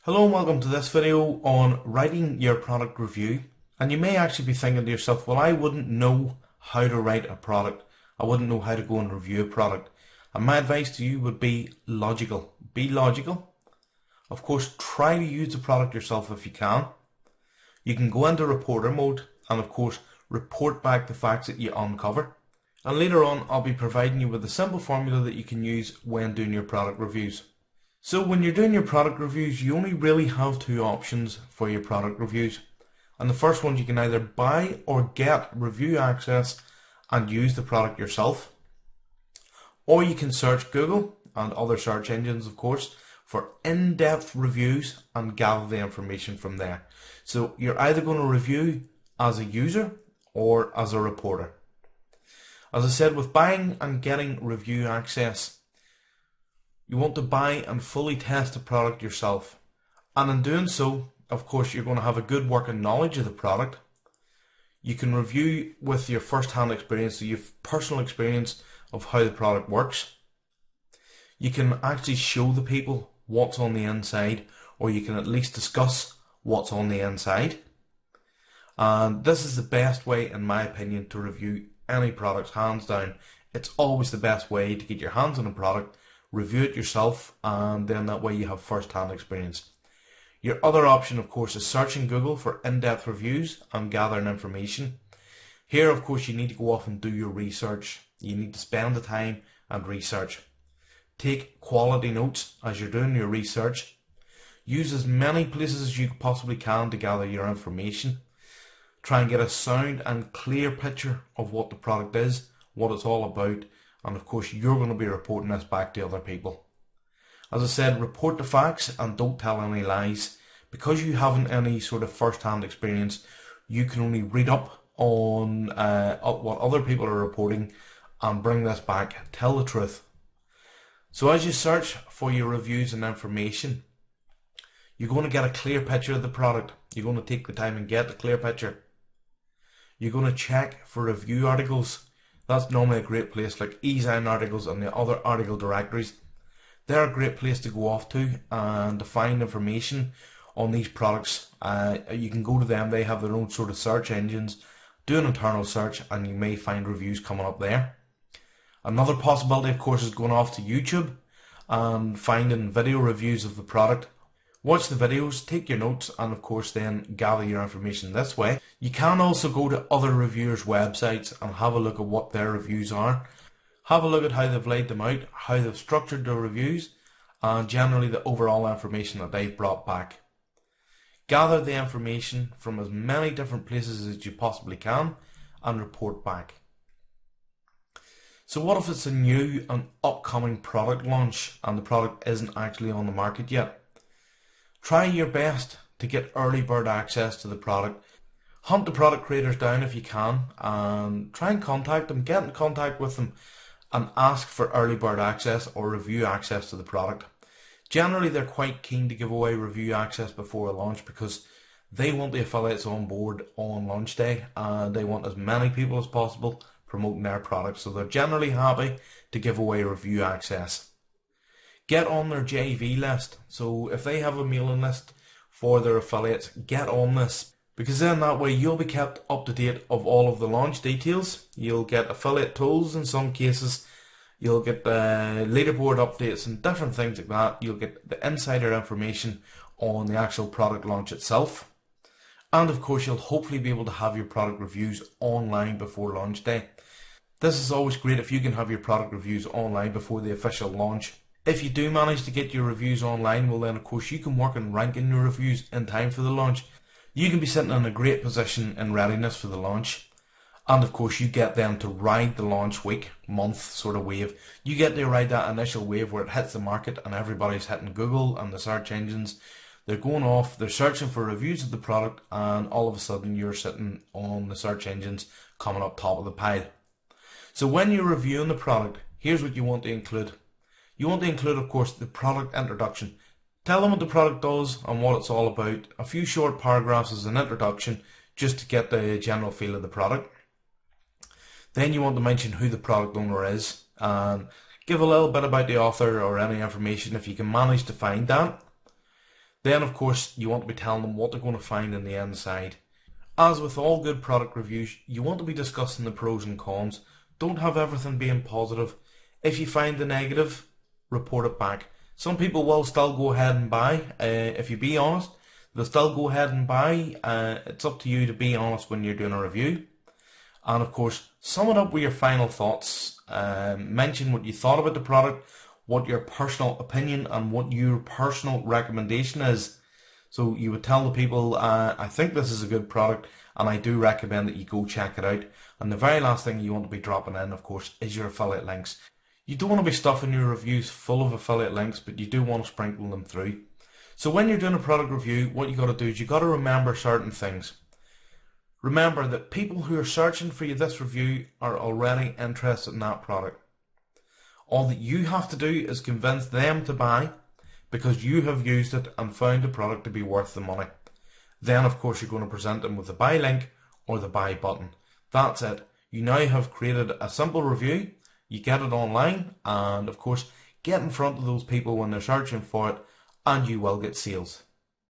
Hello and welcome to this video on writing your product review. And you may actually be thinking to yourself, well, I wouldn't know how to write a product. I wouldn't know how to go and review a product. And my advice to you would be logical. Be logical. Of course, try to use the product yourself if you can. You can go into reporter mode and of course report back the facts that you uncover. And later on, I'll be providing you with a simple formula that you can use when doing your product reviews. So when you're doing your product reviews, you only really have two options for your product reviews. And the first one, you can either buy or get review access and use the product yourself. Or you can search Google and other search engines, of course, for in-depth reviews and gather the information from there. So you're either going to review as a user or as a reporter. As I said, with buying and getting review access, you want to buy and fully test the product yourself. And in doing so, of course, you're going to have a good working knowledge of the product. You can review with your first-hand experience, so you have personal experience of how the product works. You can actually show the people what's on the inside, or you can at least discuss what's on the inside. And this is the best way, in my opinion, to review any products, hands down. It's always the best way to get your hands on a product, review it yourself, and then that way you have first-hand experience. Your other option, of course, is searching Google for in-depth reviews and gathering information. Here, of course, you need to go off and do your research. You need to spend the time and research. Take quality notes as you're doing your research. Use as many places as you possibly can to gather your information. Try and get a sound and clear picture of what the product is, what it's all about, and of course you're going to be reporting this back to other people. As I said, report the facts and don't tell any lies. Because you haven't any sort of first-hand experience, you can only read up on what other people are reporting and bring this back. Tell the truth. So as you search for your reviews and information, you're going to get a clear picture of the product. You're going to take the time and get the clear picture. You're going to check for review articles. That's normally a great place, like eZine articles and the other article directories. They're a great place to go off to and to find information on these products. You can go to them. They have their own sort of search engines. Do an internal search and you may find reviews coming up there. Another possibility, of course, is going off to YouTube and finding video reviews of the product. Watch the videos, take your notes, and of course then gather your information this way. You can also go to other reviewers' websites and have a look at what their reviews are. Have a look at how they've laid them out, how they've structured their reviews, and generally the overall information that they've brought back. Gather the information from as many different places as you possibly can and report back. So what if it's a new and upcoming product launch and the product isn't actually on the market yet? Try your best to get early bird access to the product. Hunt the product creators down if you can and try and contact them, get in contact with them and ask for early bird access or review access to the product. Generally they're quite keen to give away review access before a launch because they want the affiliates on board on launch day and they want as many people as possible promoting their products, so they're generally happy to give away review access. Get on their JV list. So if they have a mailing list for their affiliates, get on this, because then that way you'll be kept up to date of all of the launch details. You'll get affiliate tools in some cases. You'll get the leaderboard updates and different things like that. You'll get the insider information on the actual product launch itself. And of course you'll hopefully be able to have your product reviews online before launch day. This is always great if you can have your product reviews online before the official launch. If you do manage to get your reviews online, well then of course you can work on ranking your reviews in time for the launch. You can be sitting in a great position in readiness for the launch. And of course you get them to ride the launch week, month sort of wave. You get to ride that initial wave where it hits the market and everybody's hitting Google and the search engines. They're going off, they're searching for reviews of the product, and all of a sudden you're sitting on the search engines coming up top of the pile. So when you're reviewing the product, here's what you want to include. You want to include, of course, the product introduction. Tell them what the product does and what it's all about. A few short paragraphs as an introduction just to get the general feel of the product. Then you want to mention who the product owner is and give a little bit about the author or any information if you can manage to find that. Then of course you want to be telling them what they're going to find in the inside. As with all good product reviews, you want to be discussing the pros and cons. Don't have everything being positive. If you find the negative, report it back. Some people will still go ahead and buy. If you be honest, they'll still go ahead and buy. It's up to you to be honest when you're doing a review. And of course, sum it up with your final thoughts. Mention what you thought about the product, what your personal opinion and what your personal recommendation is. So you would tell the people, I think this is a good product and I do recommend that you go check it out. And the very last thing you want to be dropping in, of course, is your affiliate links. You don't want to be stuffing your reviews full of affiliate links, but you do want to sprinkle them through. So when you're doing a product review, what you got to do is you got to remember certain things. Remember that people who are searching for this review are already interested in that product. All that you have to do is convince them to buy because you have used it and found the product to be worth the money. Then of course you're going to present them with the buy link or the buy button. That's it. You now have created a simple review. You get it online and of course get in front of those people when they're searching for it and you will get sales.